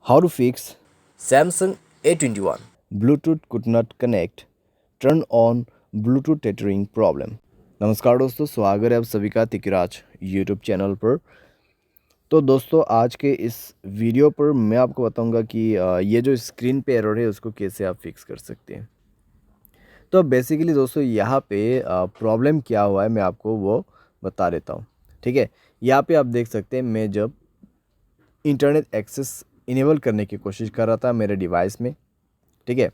How to fix Samsung A21. Bluetooth could not connect, turn on Bluetooth tethering problem। नमस्कार दोस्तों, स्वागत है आप सभी का तिकराज यूट्यूब चैनल पर। तो दोस्तों, आज के इस वीडियो पर मैं आपको बताऊंगा कि ये जो स्क्रीन पे एरर है उसको कैसे आप फिक्स कर सकते हैं। तो बेसिकली दोस्तों, यहाँ पे प्रॉब्लम क्या हुआ है मैं आपको वो बता देता हूँ। ठीक है, यहाँ पे आप देख सकते हैं मैं जब इंटरनेट एक्सेस इनेबल करने की कोशिश कर रहा था मेरे डिवाइस में, ठीक है,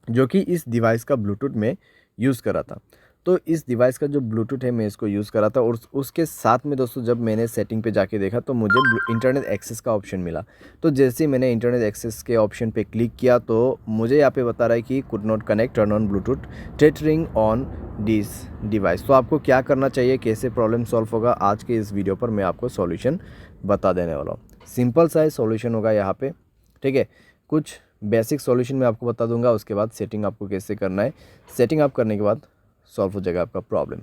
जो कि इस डिवाइस का ब्लूटूथ में यूज़ कर रहा था। तो इस डिवाइस का जो ब्लूटूथ है मैं इसको यूज़ कर रहा था और उसके साथ में दोस्तों जब मैंने सेटिंग पे जाके देखा तो मुझे इंटरनेट एक्सेस का ऑप्शन मिला। तो जैसे ही मैंने इंटरनेट एक्सेस के ऑप्शन पे क्लिक किया तो मुझे यहाँ पे बता रहा है कि could not connect, turn on Bluetooth tethering on this device. तो आपको क्या करना चाहिए, कैसे प्रॉब्लम सॉल्व होगा, आज के इस वीडियो पर मैं आपको सॉल्यूशन बता देने वाला हूँ। सिंपल सा सॉल्यूशन होगा यहाँ पे, ठीक है। कुछ बेसिक सॉल्यूशन मैं आपको बता दूंगा, उसके बाद सेटिंग आपको कैसे करना है। सेटिंग आप करने के बाद सॉल्व हो जाएगा आपका प्रॉब्लम,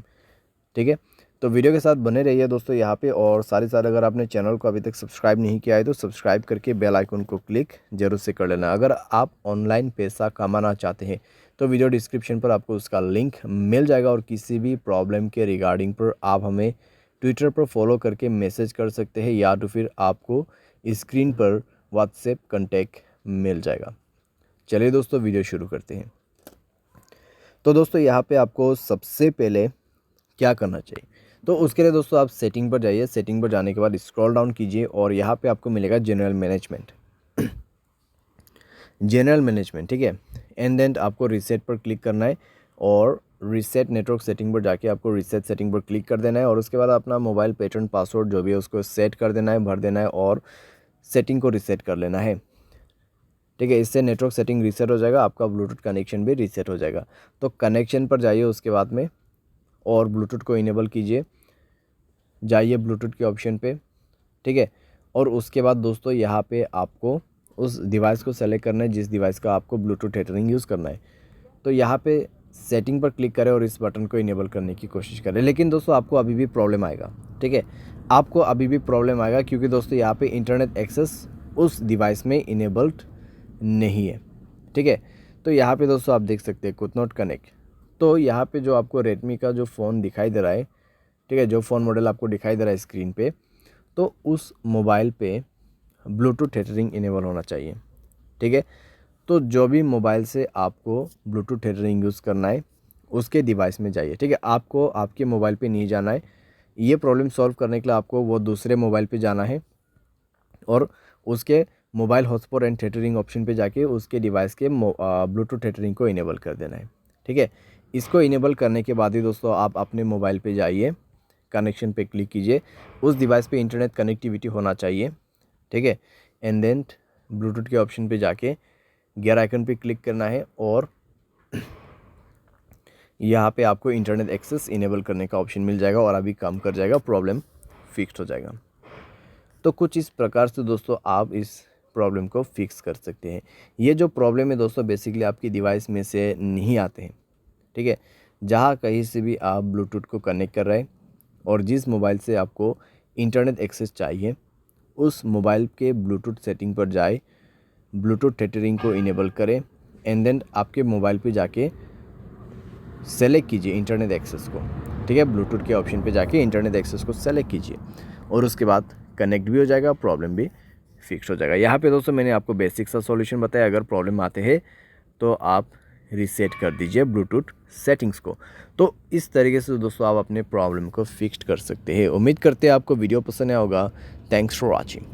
ठीक है। तो वीडियो के साथ बने रहिए दोस्तों यहाँ पे, और साथ अगर आपने चैनल को अभी तक सब्सक्राइब नहीं किया है तो सब्सक्राइब करके बेल आइकन को क्लिक जरूर से कर लेना। अगर आप ऑनलाइन पैसा कमाना चाहते हैं तो वीडियो डिस्क्रिप्शन पर आपको उसका लिंक मिल जाएगा, और किसी भी प्रॉब्लम के रिगार्डिंग पर आप हमें ट्विटर पर फॉलो करके मैसेज कर सकते हैं, या तो फिर आपको स्क्रीन पर व्हाट्सएप कॉन्टैक्ट मिल जाएगा। चलिए दोस्तों, वीडियो शुरू करते हैं। तो दोस्तों, यहाँ पे आपको सबसे पहले क्या करना चाहिए, तो उसके लिए दोस्तों आप सेटिंग पर जाइए। सेटिंग पर जाने के बाद स्क्रॉल डाउन कीजिए और यहाँ पे आपको मिलेगा जनरल मैनेजमेंट। जनरल मैनेजमेंट, ठीक है। एंड देन आपको रीसेट पर क्लिक करना है और रीसेट नेटवर्क सेटिंग पर जाके आपको रीसेट सेटिंग पर क्लिक कर देना है, और उसके बाद अपना मोबाइल पैटर्न पासवर्ड जो भी है उसको सेट कर देना है, भर देना है और सेटिंग को रीसेट कर लेना है, ठीक है। इससे नेटवर्क सेटिंग रीसेट हो जाएगा, आपका ब्लूटूथ कनेक्शन भी रीसेट हो जाएगा। तो कनेक्शन पर जाइए उसके बाद में, और ब्लूटूथ को इनेबल कीजिए, जाइए ब्लूटूथ के ऑप्शन पे, ठीक है। और उसके बाद दोस्तों यहाँ पे आपको उस डिवाइस को सेलेक्ट करना है जिस डिवाइस का आपको ब्लूटूथ टेथरिंग यूज़ करना है। तो यहाँ पे सेटिंग पर क्लिक करें और इस बटन को इनेबल करने की कोशिश करें। लेकिन दोस्तों आपको अभी भी प्रॉब्लम आएगा, ठीक है, आपको अभी भी प्रॉब्लम आएगा, क्योंकि दोस्तों यहाँ पे इंटरनेट एक्सेस उस डिवाइस में इनेबल्ड नहीं है, ठीक है। तो यहाँ पे दोस्तों आप देख सकते हैं कुड नॉट कनेक्ट। तो यहाँ पे जो आपको रेडमी का जो फ़ोन दिखाई दे रहा है, ठीक है, जो फ़ोन मॉडल आपको दिखाई दे रहा है स्क्रीन पे, तो उस मोबाइल पे ब्लूटूथ टेथरिंग इनेबल होना चाहिए, ठीक है। तो जो भी मोबाइल से आपको ब्लूटूथ टेथरिंग यूज़ करना है उसके डिवाइस में जाइए, ठीक है। आपको आपके मोबाइल पे नहीं जाना है। ये प्रॉब्लम सॉल्व करने के लिए आपको वो दूसरे मोबाइल पे जाना है और उसके mobile hotspot and tethering option पे जाके उसके डिवाइस के ब्लूटूथ टेथरिंग को इनेबल कर देना है, ठीक है। इसको इनेबल करने के बाद ही दोस्तों आप अपने मोबाइल पे जाइए, कनेक्शन पे क्लिक कीजिए, उस डिवाइस पे इंटरनेट कनेक्टिविटी होना चाहिए, ठीक है। एंड देन ब्लूटूथ के ऑप्शन पे जाके गियर आइकन पे क्लिक करना है, और यहाँ पे आपको इंटरनेट एक्सेस इनेबल करने का ऑप्शन मिल जाएगा और अभी काम कर जाएगा, प्रॉब्लम फिक्स हो जाएगा। तो कुछ इस प्रकार से दोस्तों आप इस प्रॉब्लम को फिक्स कर सकते हैं। ये जो प्रॉब्लम है दोस्तों बेसिकली आपकी डिवाइस में से नहीं आते हैं, ठीक है। जहाँ कहीं से भी आप ब्लूटूथ को कनेक्ट कर रहे हैं और जिस मोबाइल से आपको इंटरनेट एक्सेस चाहिए उस मोबाइल के ब्लूटूथ सेटिंग पर जाए, ब्लूटूथ टेथरिंग को इनेबल करें, एंड देन आपके मोबाइल पे जाके सेलेक्ट कीजिए इंटरनेट एक्सेस को, ठीक है। ब्लूटूथ के ऑप्शन पे जाके इंटरनेट एक्सेस को सेलेक्ट कीजिए और उसके बाद कनेक्ट भी हो जाएगा, प्रॉब्लम भी फिक्स हो जाएगा। यहाँ पे दोस्तों मैंने आपको बेसिक सा सॉल्यूशन बताया। अगर प्रॉब्लम आते हैं तो आप रीसेट कर दीजिए ब्लूटूथ सेटिंग्स को। तो इस तरीके से दोस्तों आप अपने प्रॉब्लम को फिक्स कर सकते हैं। उम्मीद करते हैं आपको वीडियो पसंद आया होगा। Thanks for watching.